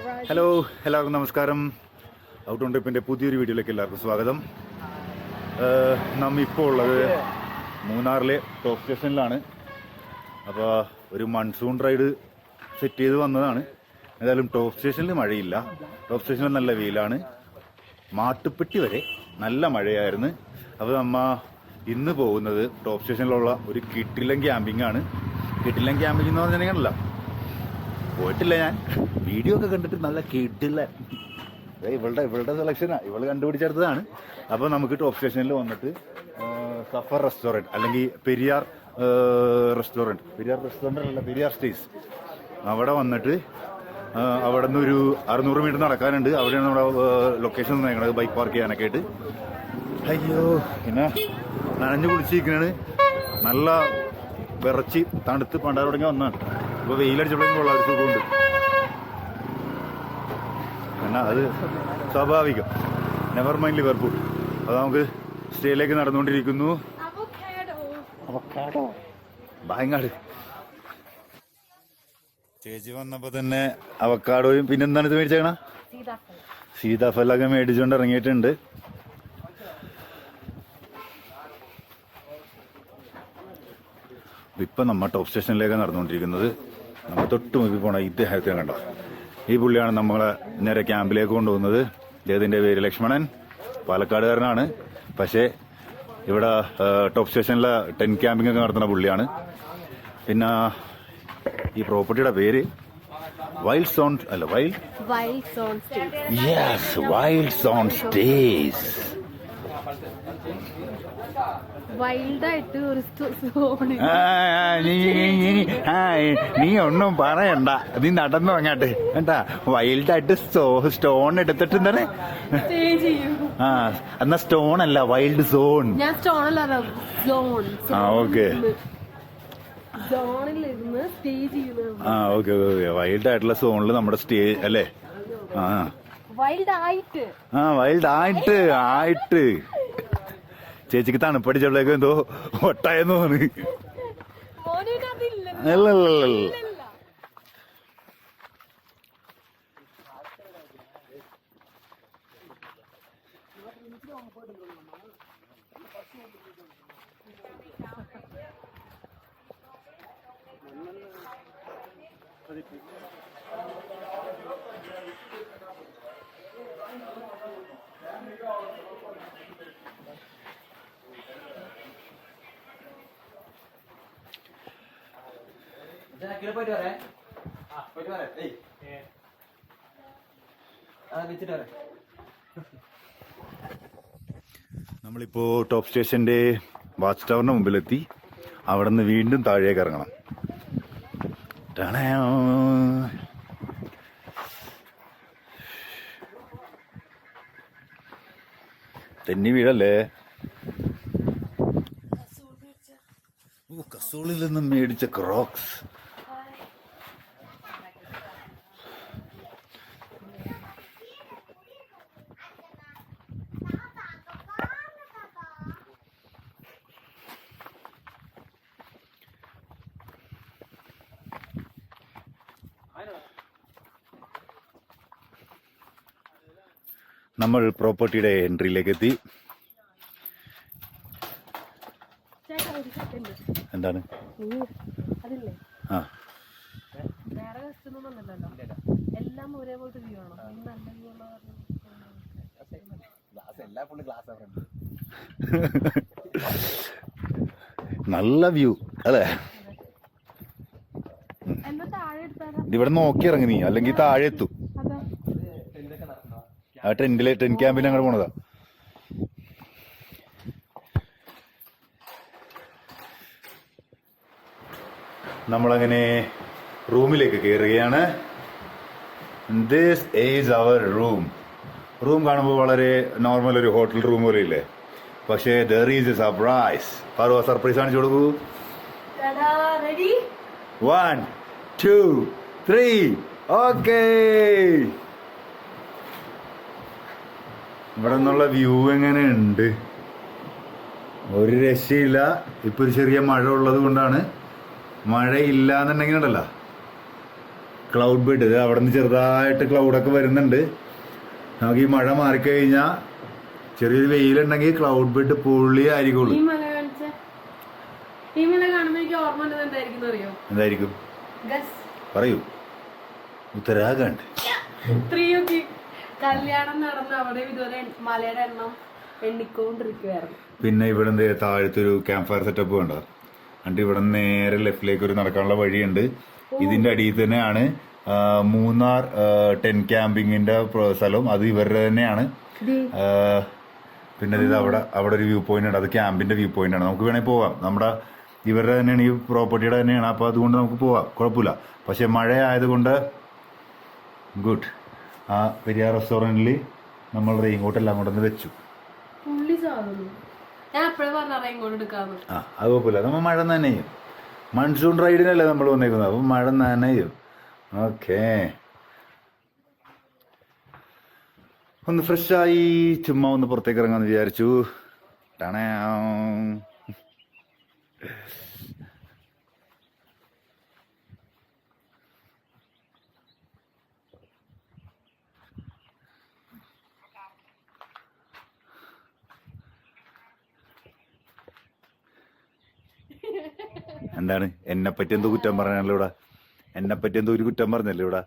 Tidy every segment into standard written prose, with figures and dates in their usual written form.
Hello, എല്ലാവർക്കും നമസ്കാരം. Out on ട്രിപ്പിൻ്റെ പുതിയൊരു വീഡിയോയിലേക്ക് എല്ലാവർക്കും സ്വാഗതം. ഇപ്പോൾ ഉള്ളത് മൂന്നാറിലെ ടോപ്പ് സ്റ്റേഷനിലാണ്. അപ്പോൾ ഒരു മൺസൂൺ റൈഡ് സെറ്റ് ചെയ്ത് വന്നതാണ്. ഏതായാലും ടോപ്പ് സ്റ്റേഷനിൽ മഴയില്ല, ടോപ്പ് സ്റ്റേഷനിൽ നല്ല വെയിലാണ്. മാട്ടുപ്പെട്ടി വരെ നല്ല മഴയായിരുന്നു. അപ്പോൾ ഇന്ന് പോകുന്നത് ടോപ്പ് സ്റ്റേഷനിലുള്ള ഒരു കിട്ടിലൻ ക്യാമ്പിംഗ് ആണ്. കിട്ടിലൻ ക്യാമ്പിംഗ് എന്ന് പറഞ്ഞിട്ടുണ്ടെങ്കിലല്ല, പോയിട്ടില്ല, ഞാൻ വീഡിയോ ഒക്കെ കണ്ടിട്ട് നല്ല കിട്ടില്ല. ഇവളുടെ സെലക്ഷനാണ്, ഇവള് കണ്ടുപിടിച്ചെടുത്തതാണ്. അപ്പോൾ നമുക്ക് ടോപ്പ് സ്റ്റേഷനിൽ വന്നിട്ട് സഫർ റെസ്റ്റോറൻറ്റ് അല്ലെങ്കിൽ പെരിയാർ റെസ്റ്റോറൻറ്റ് അല്ല, പെരിയാർ സ്റ്റേസ്, അവിടെ വന്നിട്ട് അവിടെ നിന്ന് ഒരു 600 മീറ്റർ നടക്കാനുണ്ട്. അവിടെയാണ് നമ്മുടെ ലൊക്കേഷൻ തന്നേക്കണത്, ബൈക്ക് പാർക്ക് ചെയ്യാനൊക്കെ ആയിട്ട്. അയ്യോ, പിന്നെ നനഞ്ഞു കുളിച്ചിരിക്കണാണ്. നല്ല വിറച്ച് തണുത്ത് പണ്ടാറ് തുടങ്ങി വന്നാണ്. ഇപ്പോൾ വെയിലടിച്ചപ്പോഴേക്കും കൊള്ളാം, ഒരു സുഖമുണ്ട്. എന്നാ അത് സ്വാഭാവികം. Never mind Liverpool. അത് നമുക്ക് സ്റ്റേയിലേക്ക് നടന്നുകൊണ്ടിരിക്കുന്നു. ബായങ്ങാട് ചേച്ചി വന്നപ്പോൾ തന്നെ അവക്കാഡോയും പിന്നെന്താണ് ഇത് മേടിച്ചേക്കണ, സീതാഫലൊക്കെ മേടിച്ചുകൊണ്ട് ഇറങ്ങിയിട്ടുണ്ട്. ഇപ്പം നമ്മൾ ടോപ്പ് സ്റ്റേഷനിലേക്ക് നടന്നുകൊണ്ടിരിക്കുന്നത്. നമ്മൾ തൊട്ട് മുമ്പിൽ പോണ ഇദ്ദേഹത്തെ കണ്ടോ, ഈ പുള്ളിയാണ് നമ്മളെ നേരെ ക്യാമ്പിലേക്ക് കൊണ്ടുപോകുന്നത്. ഇദ്ദേഹത്തിൻ്റെ പേര് ലക്ഷ്മണൻ, പാലക്കാടുകാരനാണ്. പക്ഷേ ഇവിടെ ടോപ്പ് സ്റ്റേഷനിലെ ടെന്റ് ക്യാമ്പിംഗ് ഒക്കെ നടത്തുന്ന പുള്ളിയാണ്. പിന്നെ ഈ പ്രോപ്പർട്ടിയുടെ പേര് വൈൽഡ് സോൺ സ്റ്റേസ്. വൈൽഡായിട്ട് ഒരു നീ ഒന്നും പറയണ്ട, നീ നടന്നു അങ്ങാട്ട് കേട്ടാ. വൈൽഡായിട്ട് സ്റ്റോൺ എടുത്തിട്ട് എന്താണ്, എന്നാ സ്റ്റോൺ അല്ല, വൈൽഡ് സോൺ. ഞാൻ സ്റ്റോൺ അല്ല, സോൺ. ഓക്കെ, സോണിലിരുന്ന് സ്റ്റേ ചെയ്യുന്നത്. ഓക്കെ. വൈൽഡ് ആയിട്ടുള്ള സോണില് നമ്മുടെ സ്റ്റേ അല്ലേ. വൈൽഡ് ആയിട്ട് ചേച്ചിക്ക് തണുപ്പടിച്ചപ്പോഴേക്കും എന്തോ ഒട്ടായെന്ന് തോന്നി. അല്ലല്ല, നമ്മളിപ്പോ ടോപ്പ് സ്റ്റേഷന്റെ വാച്ച് ടവറിന് മുമ്പിലെത്തി. അവിടെ നിന്ന് വീണ്ടും താഴേക്ക് ഇറങ്ങണം. തെന്നി വീഴല്ലേ. കസോളിൽ നിന്നും മേടിച്ച ക്രോക്സ്. നമ്മൾ പ്രോപ്പർട്ടിയുടെ എൻട്രിയിലേക്ക് എത്തി. എന്താണ് നല്ല വ്യൂ അല്ലേ. ഇവിടെ നോക്കി ഇറങ്ങി നീ, അല്ലെങ്കിൽ താഴെ എത്തും. ആ ടെന്റ് ക്യാമ്പിൽ അങ്ങോട്ട് പോണതാ. നമ്മളങ്ങനെ റൂമിലേക്ക് കയറുകയാണ്. This is our room. Room കാണുമ്പോൾ വളരെ നോർമൽ ഒരു ഹോട്ടൽ റൂം പോലെ ഇല്ലേ, പക്ഷേ ദർ ഈസ് എ സർപ്രൈസ്. പറ, സർപ്രൈസ് കാണിച്ചു കൊടുക്കൂ. 1 2 3 ഓക്കേ. ഇവിടെ നിന്നുള്ള വ്യൂ എങ്ങനെയുണ്ട്, ഒരു രക്ഷയില്ല. ഇപ്പൊ ഒരു ചെറിയ മഴ ഉള്ളത് കൊണ്ടാണ്. മഴയില്ല എന്നുണ്ടെങ്കിൽ ഉണ്ടല്ലോ ക്ലൗഡ് ബെഡ് അവിടെ നിന്ന് ചെറുതായിട്ട് ക്ലൗഡൊക്കെ വരുന്നുണ്ട്. നമുക്ക് ഈ മഴ മാറിക്കഴിഞ്ഞാൽ ചെറിയൊരു വെയിലുണ്ടെങ്കിൽ ക്ലൗഡ് ബെഡ് പൊള്ളിയായിരിക്കുള്ളൂ. ഈ മല കാണിച്ച ഈ മല കാണുമ്പോ എനിക്ക് ഓർമ്മ ഉള്ളത് എന്തായിരിക്കും അറിയോ? എന്തായിരിക്കും പറയൂ. ഉത്തരാഖണ്ഡ്. ത്രിയുഗി കല്യാണം നടന്ന അവിടെ ഇതുപോലെ മലയുടെ എണ്ണം എണ്ണിക്കൊണ്ടിരിക്കുവായിരുന്നു. പിന്നെ ഇവിടെ എന്ത് താഴത്തൊരു ക്യാമ്പ് ഫയർ സെറ്റപ്പ് വേണ്ട. എന്നിട്ട് ഇവിടെ നേരെ ലെഫ്റ്റിലേക്ക് ഒരു നടക്കാനുള്ള വഴിയുണ്ട്. ഇതിന്റെ അടിയിൽ തന്നെയാണ് മൂന്നാർ ടെന്റ് ക്യാമ്പിങ്ങിന്റെ സ്ഥലം. അത് ഇവരുടെ തന്നെയാണ്. പിന്നെ ഇത് അവിടെ ഒരു വ്യൂ പോയിന്റ് ഉണ്ട്. അത് ക്യാമ്പിന്റെ വ്യൂ പോയിന്റ് ആണ്. നമുക്ക് വേണമെങ്കിൽ പോവാം. നമ്മുടെ ഇവരുടെ തന്നെയാണ്, ഈ പ്രോപ്പർട്ടിയുടെ തന്നെയാണ്. അപ്പൊ അതുകൊണ്ട് നമുക്ക് പോവാം, കുഴപ്പമില്ല. പക്ഷെ മഴ ആയതുകൊണ്ട് ഗുഡ്. ആ പെരിയാർ റെസ്റ്റോറന്റിൽ നമ്മൾ റെയിൻകോട്ടെല്ലാം കൊണ്ടുവന്ന് വെച്ചു. ആ അത് കുഴപ്പമില്ല. നമ്മൾ മഴ നനയും. മൺസൂൺ റൈഡിനല്ലേ നമ്മൾ വന്നേക്കുന്നത്, അപ്പം മഴ നനയും. ഓക്കെ, ഒന്ന് ഫ്രഷായി ചുമ്മാ ഒന്ന് പുറത്തേക്ക് ഇറങ്ങാന്ന് വിചാരിച്ചു. ടണേ എന്താണ് എന്നെപ്പറ്റി എന്തോ കുറ്റം പറഞ്ഞല്ലോ ഇവിടെ? എന്നെപ്പറ്റി എന്തോ ഒരു കുറ്റം പറഞ്ഞല്ലോ ഇവിടെ?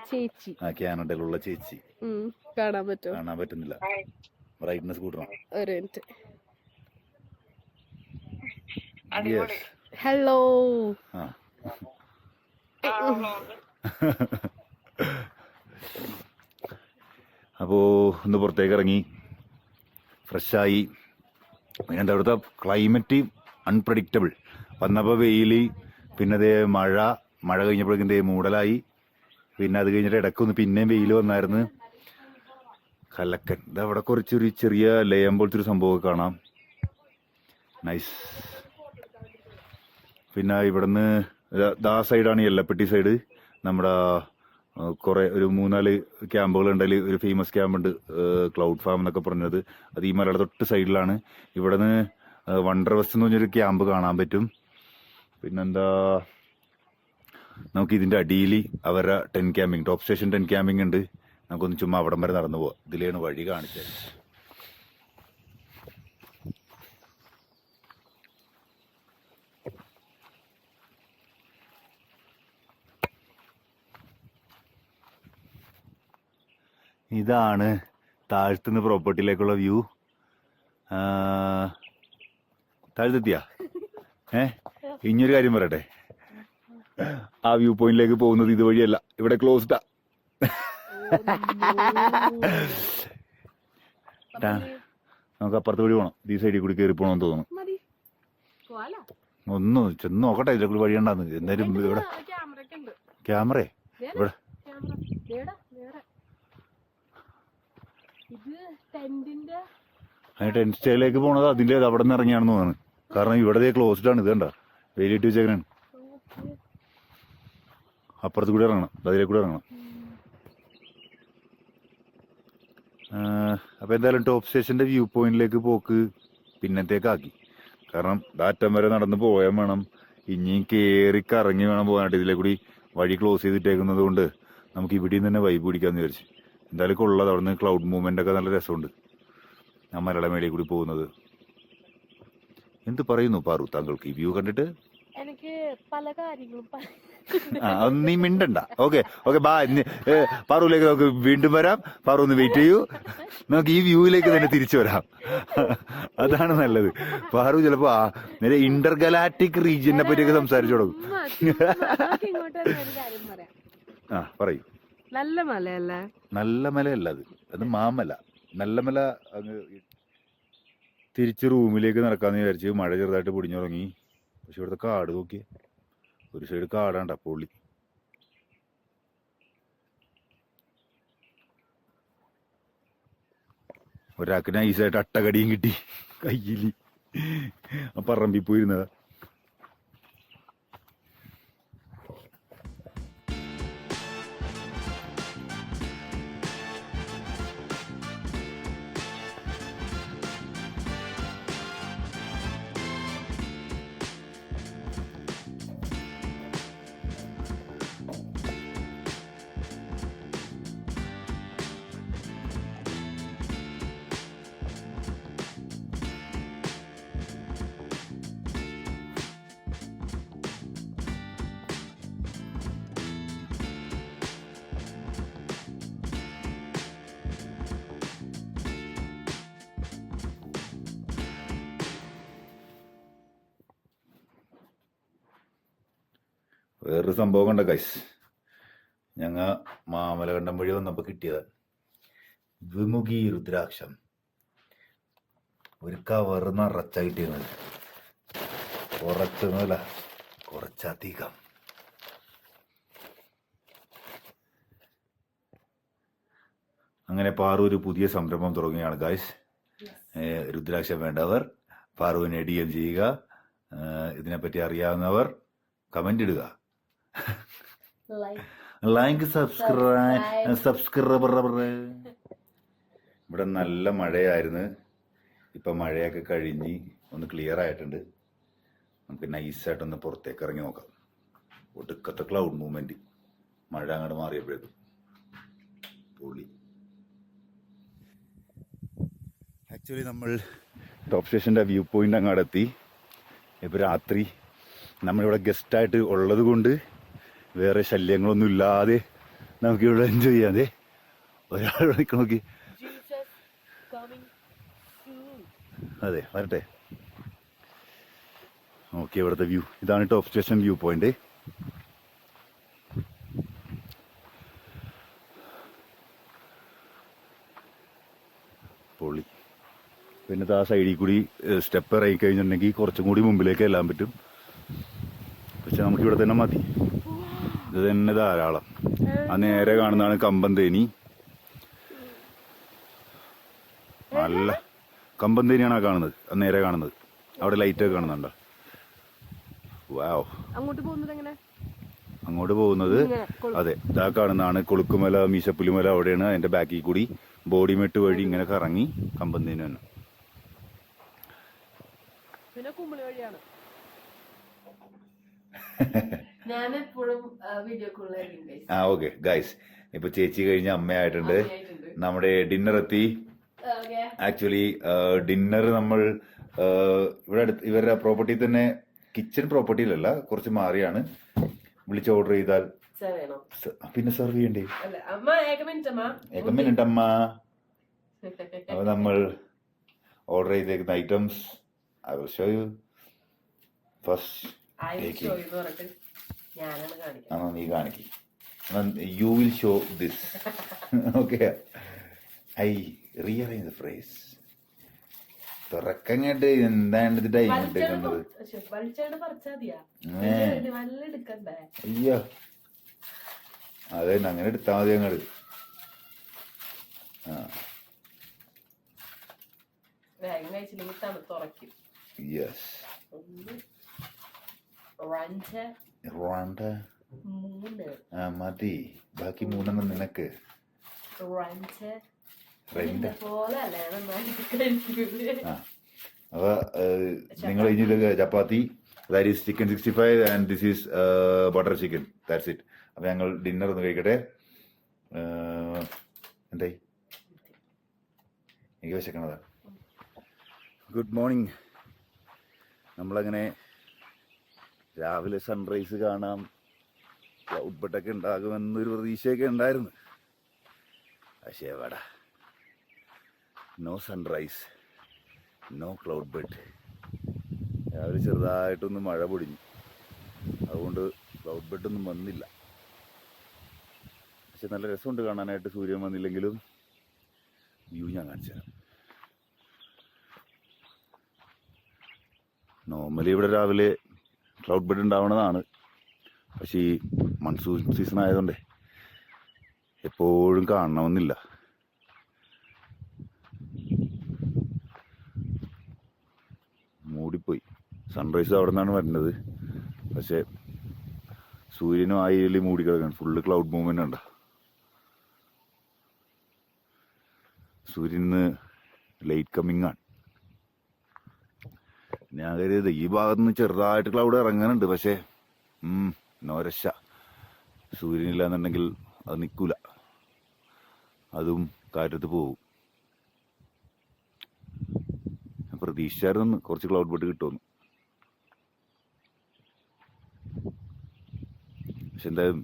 ചേച്ചി. ആ, കാനഡയിലുള്ള ചേച്ചി. കാണാൻ പറ്റുമോ? കാണാൻ പറ്റുന്നില്ല. ബ്രൈറ്റ്നസ് കൂട്ടണം. ഒരു മിനിറ്റ്. ഹലോ. അപ്പോ ഒന്ന് പുറത്തേക്ക് ഇറങ്ങി ഫ്രഷായി. പിന്നെ അവിടുത്തെ ക്ലൈമറ്റ് അൺപ്രഡിക്റ്റബിൾ. വന്നപ്പോൾ വെയില്, പിന്നെ അതേ മഴ കഴിഞ്ഞപ്പോഴേക്കും എന്തേ മൂടലായി. പിന്നെ അത് കഴിഞ്ഞിട്ട് ഇടയ്ക്കൊന്ന് പിന്നെയും വെയിൽ വന്നായിരുന്നു. കലക്കൻ. ഇത് അവിടെ കുറച്ചൊരു ചെറിയ ലയം പോലത്തെ ഒരു സംഭവമൊക്കെ കാണാം. നൈസ്. പിന്നെ ഇവിടുന്ന് ദാ സൈഡാണ് യെല്ലപ്പെട്ടി സൈഡ്. നമ്മുടെ കുറെ ഒരു 3-4 ക്യാമ്പുകൾ ഉണ്ടതിൽ ഒരു ഫേമസ് ക്യാമ്പുണ്ട്, ക്ലൗഡ് ഫാം എന്നൊക്കെ പറഞ്ഞത്. അത് ഈ മലയുടെ തൊട്ട് സൈഡിലാണ്. ഇവിടുന്ന് വണ്ടർ വെസ്റ്റ് എന്ന് പറഞ്ഞൊരു ക്യാമ്പ് കാണാൻ പറ്റും. പിന്നെന്താ, നമുക്ക് ഇതിന്റെ അടിയിൽ അവരുടെ tent camping, top station tent camping ഉണ്ട്. നമുക്കൊന്ന് ചുമ്മാ അവിടം വരെ നടന്നു പോവാം. ഇതിലാണ് വഴി കാണിച്ചത്. ഇതാണ് താഴത്തുനിന്ന് പ്രോപ്പർട്ടിയിലേക്കുള്ള വ്യൂ. താഴത്തെത്തിയാ? ഇനിയൊരു കാര്യം പറയട്ടെ, ആ വ്യൂ പോയിന്റിലേക്ക് പോകുന്നത് ഇതുവഴിയല്ല, ഇവിടെ ക്ലോസ്ഡാ. നമുക്ക് അപ്പുറത്ത് വഴി പോകണം. ഈ സൈഡിൽ കൂടി കയറി പോകണമെന്ന് തോന്നുന്നു. ഒന്ന് ചെന്ന് നോക്കട്ടെ ഇതിലെ കൂടി വഴിയുണ്ടാന്ന്. എന്തായാലും ഇവിടെ ക്യാമറ ഇവിടെ ടെന്റ് സ്റ്റേയിലേക്ക് പോണത് അതിന്റെ അവിടെ നിന്ന് ഇറങ്ങിയാണെന്ന് തോന്നുന്നു. കാരണം ഇവിടെ ക്ലോസ്ഡ് ആണ്. ഇത് കണ്ട വെയിലിട്ട് വെച്ചേക്കണാണ്. അപ്പുറത്ത് കൂടി ഇറങ്ങണം, അതിലെ കൂടി ഇറങ്ങണം. അപ്പൊ എന്തായാലും ടോപ്പ് സ്റ്റേഷന്റെ വ്യൂ പോയിന്റിലേക്ക് പോക്ക് പിന്നത്തേക്കാക്കി. കാരണം അറ്റം വരെ നടന്ന് പോയാൽ വേണം. ഇനിയും കയറി കറങ്ങി വേണം പോകാനായിട്ട്. ഇതിലെ കൂടി വഴി ക്ലോസ് ചെയ്തിട്ടേക്കുന്നത് കൊണ്ട് നമുക്ക് ഇവിടെയും തന്നെ വൈബ് പിടിക്കാന്ന് വിചാരിച്ചു. എന്തായാലും കൊള്ളത്. അവിടെ നിന്ന് ക്ലൗഡ് മൂവ്മെന്റ് ഒക്കെ നല്ല രസമുണ്ട്. ഞാൻ മലയുടെ മേളിൽ കൂടി പോകുന്നത്. എന്ത് പറയുന്നു പാറു താങ്കൾക്ക് ഈ വ്യൂ കണ്ടിട്ട്? എനിക്ക് പല കാര്യങ്ങളും നീ മിണ്ടണ്ട. ഓക്കെ ബാ. പാറുവിലേക്ക് നമുക്ക് വീണ്ടും വരാം. പാറു ഒന്ന് വെയിറ്റ് ചെയ്യൂ. നമുക്ക് ഈ വ്യൂവിലേക്ക് തന്നെ തിരിച്ചു വരാം. അതാണ് നല്ലത്. പാറു ചിലപ്പോ നേരെ ഇന്റർഗലാക്ടിക് റീജിയനെ പറ്റിയൊക്കെ സംസാരിച്ചു തുടങ്ങും. ആ പറയൂ. നല്ല മലയല്ലേ? നല്ല മലയല്ല അത് മാമല. നല്ല മല അങ്ങ് തിരിച്ച് റൂമിലേക്ക് നടക്കാന്ന് വിചാരിച്ച് മഴ ചെറുതായിട്ട് പൊടിഞ്ഞു തുടങ്ങി. പക്ഷെ ഇവിടുത്തെ കാട് നോക്കിയേ, ഒരു സൈഡ് കാടാണ്ട പൊള്ളി. ഒരാൾക്ക് നൈസായിട്ട് അട്ടകടിയും കിട്ടി കയ്യില്. ആ പറമ്പിൽ പോയിരുന്നതാ. വേറൊരു സംഭവം കണ്ട ഗൈസ്, ഞങ്ങ മാമലകണ്ടം വഴി വന്നപ്പോൾ കിട്ടിയത് വിമുഖി രുദ്രാക്ഷം. ഒരു കവറ് നിറച്ച കിട്ടിയത്, കുറച്ചൊന്നുമല്ല കുറച്ചധികം. അങ്ങനെ പാറു ഒരു പുതിയ സംരംഭം തുടങ്ങുകയാണ് ഗൈസ്. രുദ്രാക്ഷം വേണ്ടവർ പാറുവിനെ DM ചെയ്യുക. ഇതിനെപ്പറ്റി അറിയാവുന്നവർ കമന്റ് ഇടുക. Like subscriber. ഇവിടെ നല്ല മഴയായിരുന്നു, ഇപ്പം മഴയൊക്കെ കഴിഞ്ഞ് ഒന്ന് ക്ലിയർ ആയിട്ടുണ്ട്. നമുക്ക് നൈസായിട്ടൊന്ന് പുറത്തേക്ക് ഇറങ്ങി നോക്കാം. ഒടുക്കത്തെ ക്ലൗഡ് മൂവ്മെന്റ്, മഴ അങ്ങോട്ട് മാറിയപ്പോഴേക്കും പൊളി. ആക്ച്വലി നമ്മൾ ടോപ്പ് സ്റ്റേഷൻ്റെ വ്യൂ പോയിന്റ് അങ്ങോട്ട് എത്തി. ഇപ്പോൾ രാത്രി നമ്മളിവിടെ ഗസ്റ്റായിട്ട് ഉള്ളത് കൊണ്ട് വേറെ ശല്യങ്ങളൊന്നും ഇല്ലാതെ നമുക്കിവിടെ എൻജോയ് ചെയ്യാതെ ഒരാൾ നോക്കി. അതെ, വരട്ടെ. ഓക്കെ, ഇവിടുത്തെ വ്യൂ ഇതാണ്, ടോപ്പ് സ്റ്റേഷൻ വ്യൂ പോയിന്റ്. പൊളി. പിന്നെ ആ സൈഡിൽ കൂടി സ്റ്റെപ്പ് ഇറങ്ങി കഴിഞ്ഞിട്ടുണ്ടെങ്കിൽ കുറച്ചും കൂടി മുമ്പിലേക്ക് എല്ലാം പറ്റും. പക്ഷെ നമുക്കിവിടെ തന്നെ മതി, ഇത് തന്നെ ധാരാളം. ആ നേരെ കാണുന്നതാണ് കമ്പന്തേനി. നല്ല കമ്പന്തേനിയാണ് ആ കാണുന്നത്, ആ നേരെ കാണുന്നത്. അവിടെ ലൈറ്റൊക്കെ കാണുന്നുണ്ടോ? വാവ്. അങ്ങോട്ട് പോകുന്നത് അതെ, ഇതാ കാണുന്നതാണ് കൊളുക്കുമല, മീശപ്പുലിമല. അവിടെയാണ് അതിന്റെ ബാക്കിൽ കൂടി ബോഡിമെട്ട് വഴി ഇങ്ങനെ കറങ്ങി കമ്പന്തേനി തന്നെ. ഓക്കെ ഗൈസ്, ഇപ്പൊ ചേച്ചി കഴിഞ്ഞ അമ്മയായിട്ടുണ്ട്. നമ്മുടെ ഡിന്നർ എത്തി. ആക്ച്വലി ഡിന്നർ നമ്മൾ ഇവിടെ അടുത്ത് ഇവരുടെ പ്രോപ്പർട്ടിയിൽ തന്നെ, കിച്ചൺ പ്രോപ്പർട്ടിയിലല്ല, കുറച്ച് മാറിയാണ്. വിളിച്ച് ഓർഡർ ചെയ്താൽ പിന്നെ സെർവ് ചെയ്യണ്ടേ? ഏക മിനിറ്റ് അമ്മ. അപ്പൊ നമ്മൾ ഓർഡർ ചെയ്തേക്കുന്ന items I will show you. First, നീ കാണിക്ക്. You will show this. Okay. I rearrange the phrase. തുറക്കങ്ങട്ട് എന്താണ് ഇത് ടൈം ഇട്ടേക്കുന്നത്? അയ്യോ, അതെ, അങ്ങനെ എടുത്താൽ മതി അങ്ങോട്ട്. യെസ്, മതി. ബാക്കി 3 നിനക്ക്. അപ്പൊ നിങ്ങൾ ഇനി chapati, that is chicken 65 and this is butter chicken. That's it. അപ്പൊ ഞങ്ങൾ ഡിന്നർ ഒന്ന് കഴിക്കട്ടെ. എന്തായി, എനിക്ക് വിശക്കണതാ. Good morning. നമ്മളങ്ങനെ രാവിലെ സൺറൈസ് കാണാം, ക്ലൗഡ് ബട്ടൊക്കെ ഉണ്ടാകുമെന്നൊരു പ്രതീക്ഷയൊക്കെ ഉണ്ടായിരുന്നു. പക്ഷേ എവിടെ, no sunrise, no cloud but. രാവിലെ ചെറുതായിട്ടൊന്ന് മഴ പൊടിഞ്ഞു, അതുകൊണ്ട് ക്ലൗഡ് ബട്ടൊന്നും വന്നില്ല. പക്ഷെ നല്ല രസമുണ്ട് കാണാനായിട്ട്. സൂര്യൻ വന്നില്ലെങ്കിലും വ്യൂ ഞാൻ കാണിച്ചു തരാം. നോർമലി ഇവിടെ രാവിലെ ക്ലൗഡ് ബഡ് ഉണ്ടാവണതാണ്, പക്ഷേ ഈ മൺസൂൺ സീസൺ ആയതുകൊണ്ടേ എപ്പോഴും കാണണമെന്നില്ല. മൂടിപ്പോയി. സൺറൈസ് അവിടെ നിന്നാണ് വരുന്നത്, പക്ഷെ സൂര്യനും ആയി മൂടി കിടക്കണം. ഫുള്ള് ക്ലൗഡ് മൂവ്മെന്റ് ഉണ്ട്. സൂര്യന് ലേറ്റ് കമ്മിങ് ആണ്. ഞാൻ കരുതിയത് ഈ ഭാഗത്ത് നിന്ന് ചെറുതായിട്ട് ക്ലൗഡ് ഇറങ്ങാനുണ്ട്, പക്ഷേ നോരശ. സൂര്യനില്ല എന്നുണ്ടെങ്കിൽ അത് നിൽക്കൂല, അതും കാറ്റത്ത് പോകും. പ്രതീക്ഷിച്ചായിരുന്നു കുറച്ച് ക്ലൗഡ് ബട്ട് കിട്ടുമെന്ന്. പക്ഷെ എന്തായാലും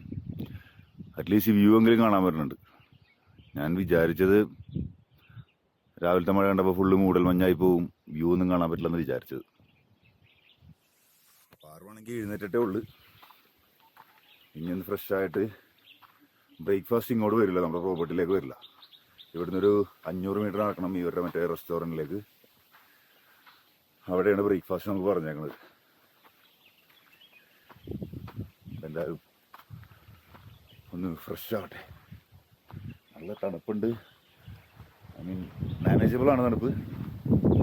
അറ്റ്ലീസ്റ്റ് വ്യൂ എങ്കിലും കാണാൻ പറ്റുന്നുണ്ട്. ഞാൻ വിചാരിച്ചത് രാവിലത്തെ മഴ കണ്ടപ്പോൾ ഫുള്ള് മൂടൽ മഞ്ഞായി പോവും, വ്യൂ ഒന്നും കാണാൻ പറ്റില്ലെന്ന് വിചാരിച്ചത്. പാറുവാണെങ്കിൽ എഴുന്നേറ്റിട്ടേ ഉള്ളു. ഇനി ഒന്ന് ഫ്രഷ് ആയിട്ട് ബ്രേക്ക്ഫാസ്റ്റ് ഇങ്ങോട്ട് വരില്ല, നമ്മുടെ പ്രോപ്പർട്ടിയിലേക്ക് വരില്ല. ഇവിടുന്ന് ഒരു 500 മീറ്റർ നടക്കണം ഇവരുടെ മറ്റേ റെസ്റ്റോറൻറ്റിലേക്ക്. അവിടെയാണ് ബ്രേക്ക്ഫാസ്റ്റ് നമുക്ക് പറഞ്ഞേക്കുന്നത്. എന്തായാലും ഒന്ന് ഫ്രഷ് ആവട്ടെ. നല്ല തണുപ്പുണ്ട്. ഐ മീൻ മാനേജബിൾ ആണ് തണുപ്പ്.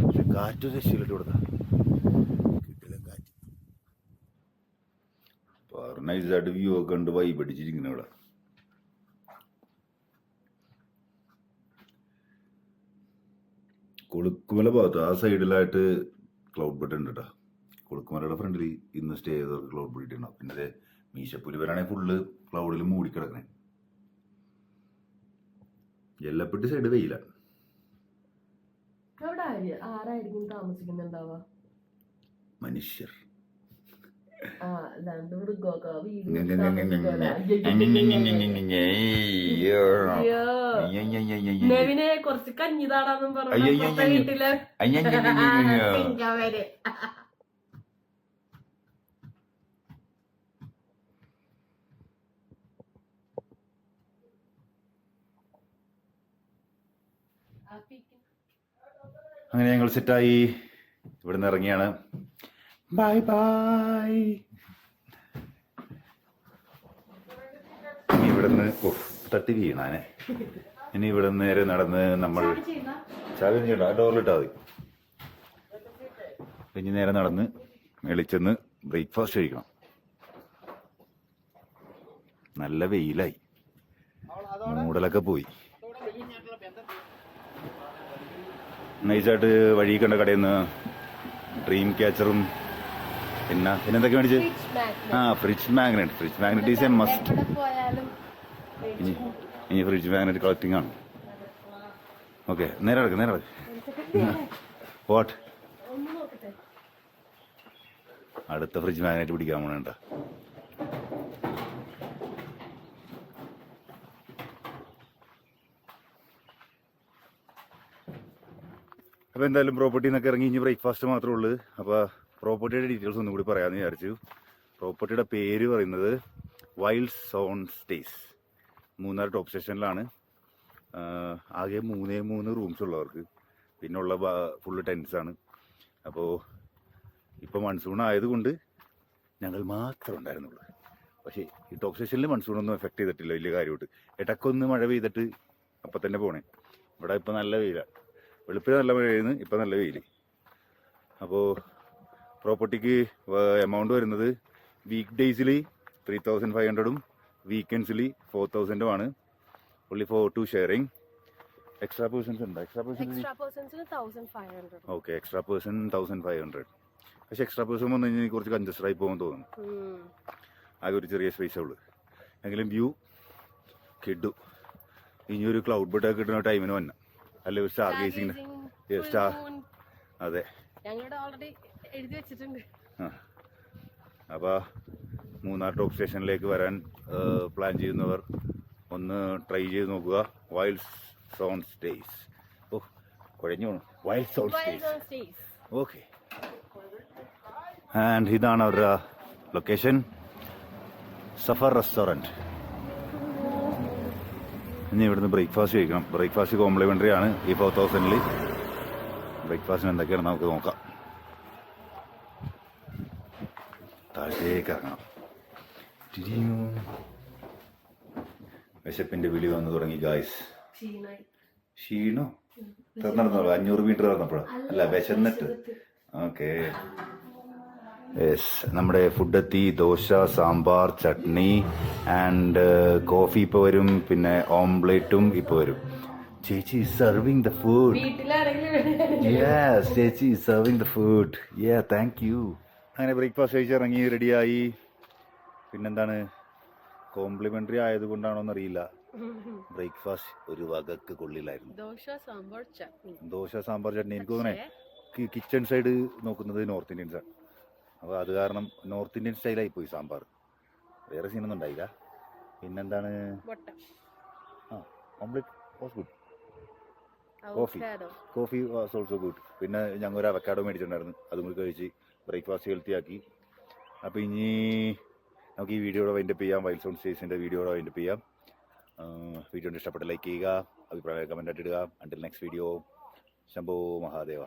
പക്ഷെ കാറ്റ് രക്ഷയിലിട്ട് കൊടുത്താ കിട്ടില്ല കാറ്റ്. നൈസായിട്ട് വ്യൂ ഒക്കെ ഉണ്ട്, വൈബ് അടിച്ചിരിക്കുന്നു ഇവിടെ. കൊളുക്കുമല ഭാഗത്ത് ആ സൈഡിലായിട്ട് ക്ലൗഡ് ബെഡ് ഉണ്ട് കേട്ടോ. കൊളുക്കുമലയുടെ ഫ്രണ്ടിൽ ഇന്ന് സ്റ്റേ ചെയ്തവർക്ക് ക്ലൗഡ് ബെഡ് ഉണ്ടാവും. പിന്നെ മീശപ്പുലി വരാണെങ്കിൽ ഫുള്ള് ക്ലൗഡിൽ മൂടിക്കിടക്കണേ. എല്ലപ്പെട്ടി സൈഡ് വെയില. ആരായിരിക്കും താമസിക്കുന്നുണ്ടാവുക? മനുഷ്യർ. നെവിനെ കുറച്ച് കഞ്ഞിതാടാന്നും പറഞ്ഞു വീട്ടില്. അങ്ങനെ ഞങ്ങൾ സെറ്റായി ഇവിടുന്ന് ഇറങ്ങിയാണ്. Bye bye. ഇനി ഇവിടുന്ന് തട്ടി വീണാനെ. ഇനി ഇവിടെ നേരെ നടന്ന് നമ്മൾ ചാകരം ചെയ്യണ്ട, ആ ഡോറിലിട്ടാ മതി. ഇനി നേരെ നടന്ന് മേളിച്ചെന്ന് ബ്രേക്ക്ഫാസ്റ്റ് കഴിക്കണം. നല്ല വെയിലായി, മൂടലൊക്കെ പോയി. നൈസായിട്ട് വഴി കണ്ട കടയിൽ നിന്ന് ഡ്രീം ക്യാച്ചറും പിന്നെന്തൊക്കെ മേടിച്ച് fridge magnet is A must. ഇനി ഫ്രിഡ്ജ് മാഗ്നറ്റ് കളക്ടിങ് ആണ്. ഓക്കെ, നേരെ നടക്ക്. വാട്ട്? അടുത്ത ഫ്രിഡ്ജ് മാഗ്നറ്റ് പിടിക്കാൻ പോണേണ്ട. അപ്പോൾ എന്തായാലും പ്രോപ്പർട്ടിയിൽ നിന്നൊക്കെ ഇറങ്ങി ഇനി ബ്രേക്ക്ഫാസ്റ്റ് മാത്രമേ ഉള്ളൂ. അപ്പോൾ പ്രോപ്പർട്ടിയുടെ ഡീറ്റെയിൽസ് ഒന്നും കൂടി പറയാമെന്ന് വിചാരിച്ചു. പ്രോപ്പർട്ടിയുടെ പേര് പറയുന്നത് wild zone stays. Munnar top സ്റ്റേഷനിലാണ്. ആകെ 3 റൂംസ് ഉള്ളവർക്ക്. പിന്നുള്ള ഫുള്ള് ടെൻസാണ്. അപ്പോൾ ഇപ്പോൾ മൺസൂൺ ആയതുകൊണ്ട് ഞങ്ങൾ മാത്രമേ ഉണ്ടായിരുന്നുള്ളൂ. പക്ഷേ ഈ ടോപ്പ് സ്റ്റേഷനിൽ മൺസൂണൊന്നും എഫക്ട് ചെയ്തിട്ടില്ല വലിയ കാര്യമായിട്ട്. ഇടയ്ക്കൊന്ന് മഴ പെയ്തിട്ട് അപ്പം തന്നെ പോണേ. ഇവിടെ ഇപ്പം നല്ല വെയിലാണ്. വെളുപ്പിൽ നല്ല മഴ പെയ്യുന്നു, ഇപ്പം നല്ല വെയിൽ. അപ്പോൾ പ്രോപ്പർട്ടിക്ക് എമൗണ്ട് വരുന്നത് വീക്ക് ഡേയ്സിൽ 3500 വീക്കെൻഡ്സിൽ 4000 only for 2 sharing. Extra persons ഉണ്ട്. Okay, extra person 1500. പക്ഷെ എക്സ്ട്രാ പേഴ്സൺ വന്നു കഴിഞ്ഞാൽ കുറച്ച് കൺജസ്റ്റഡായി പോകാൻ തോന്നുന്നു. ആകെ ഒരു ചെറിയ സ്പേസേ ഉള്ളൂ. എങ്കിലും വ്യൂ കിട്ടു. ഇനി ഒരു ക്ലൗഡ് ബെഡ് കിട്ടുന്ന ടൈമിന് വന്ന അല്ലെ ഒരു സ്റ്റാർ ഗേസിങ്ങിന് സ്റ്റാർ. അതെ, അപ്പോൾ മൂന്നാർ ടോപ്പ് സ്റ്റേഷനിലേക്ക് വരാൻ പ്ലാൻ ചെയ്യുന്നവർ ഒന്ന് ട്രൈ ചെയ്ത് നോക്കുക. Wild zone stays. ഓ കുഴഞ്ഞു പോണു. Wild zone stays. Okay, and ഇതാണ് അവരുടെ ലൊക്കേഷൻ, സഫർ റെസ്റ്റോറൻറ്റ്. ഇനി ഇവിടുന്ന് ബ്രേക്ക്ഫാസ്റ്റ് കഴിക്കണം. ബ്രേക്ക്ഫാസ്റ്റ് കോംപ്ലിമെൻ്ററി ആണ് ഈ 4000. ബ്രേക്ക്ഫാസ്റ്റിന് എന്തൊക്കെയാണ് നമുക്ക് നോക്കാം. താഴത്തേക്ക് ഇറങ്ങണം. വിശപ്പിന്റെ വിളി വന്നു തുടങ്ങി ഗായ്സ്. ക്ഷീണോ? നടന്നോ? 500 മീറ്റർ നടന്നപ്പോഴാ? അല്ല, വിശന്നിട്ട്. ഓക്കെ, യെസ്, നമ്മുടെ ഫുഡ് എത്തി. ദോശ, സാമ്പാർ, ചട്നി ആൻഡ് കോഫി ഇപ്പോൾ വരും. പിന്നെ ഓംപ്ലേറ്റും ഇപ്പോൾ വരും. ചേച്ചി സർവിങ് ദ ഫുഡ്. യെസ്, ചേച്ചി serving the food. Yeah, thank you. അങ്ങനെ ബ്രേക്ക്ഫാസ്റ്റ് കഴിച്ചിറങ്ങി റെഡിയായി. പിന്നെന്താണ്, കോംപ്ലിമെന്ററി ആയതുകൊണ്ടാണോന്ന് അറിയില്ല, ബ്രേക്ക്ഫാസ്റ്റ് ഒരു വകക്ക് കൊള്ളില്ലായിരുന്നു. ദോശ, സാമ്പാർ, ചട്നി. എനിക്ക് തോന്നണേ കിച്ചൺ സൈഡ് നോക്കുന്നത് നോർത്ത് ഇന്ത്യൻസ് ആണ്. അപ്പോൾ അത് കാരണം നോർത്ത് ഇന്ത്യൻ സ്റ്റൈലായി പോയി സാമ്പാർ. വേറെ സീനൊന്നും ഉണ്ടായില്ല. പിന്നെന്താണ്, omelette was good. Coffee was also good. പിന്നെ ഞങ്ങൾ ഒരു അവക്കാഡോ മേടിച്ചിട്ടുണ്ടായിരുന്നു, അതും കൂടി കഴിച്ച് ബ്രേക്ക്ഫാസ്റ്റ് ഹെൽത്തി ആക്കി. അപ്പോൾ ഇനി നമുക്ക് ഈ വീഡിയോയുടെ വൈൻഡപ്പ് ചെയ്യാം. വൈൽഡ് സൗണ്ട് സ്റ്റേഷൻ്റെ വീഡിയോയുടെ വൈൻഡപ്പ് ചെയ്യാം. വീഡിയോ ഇഷ്ടപ്പെട്ട ലൈക്ക് ചെയ്യുക, അഭിപ്രായം കമൻ്റ് ആയിട്ട് ഇടുക. അണ്ടിൽ നെക്സ്റ്റ് വീഡിയോ, ശംഭോ മഹാദേവ.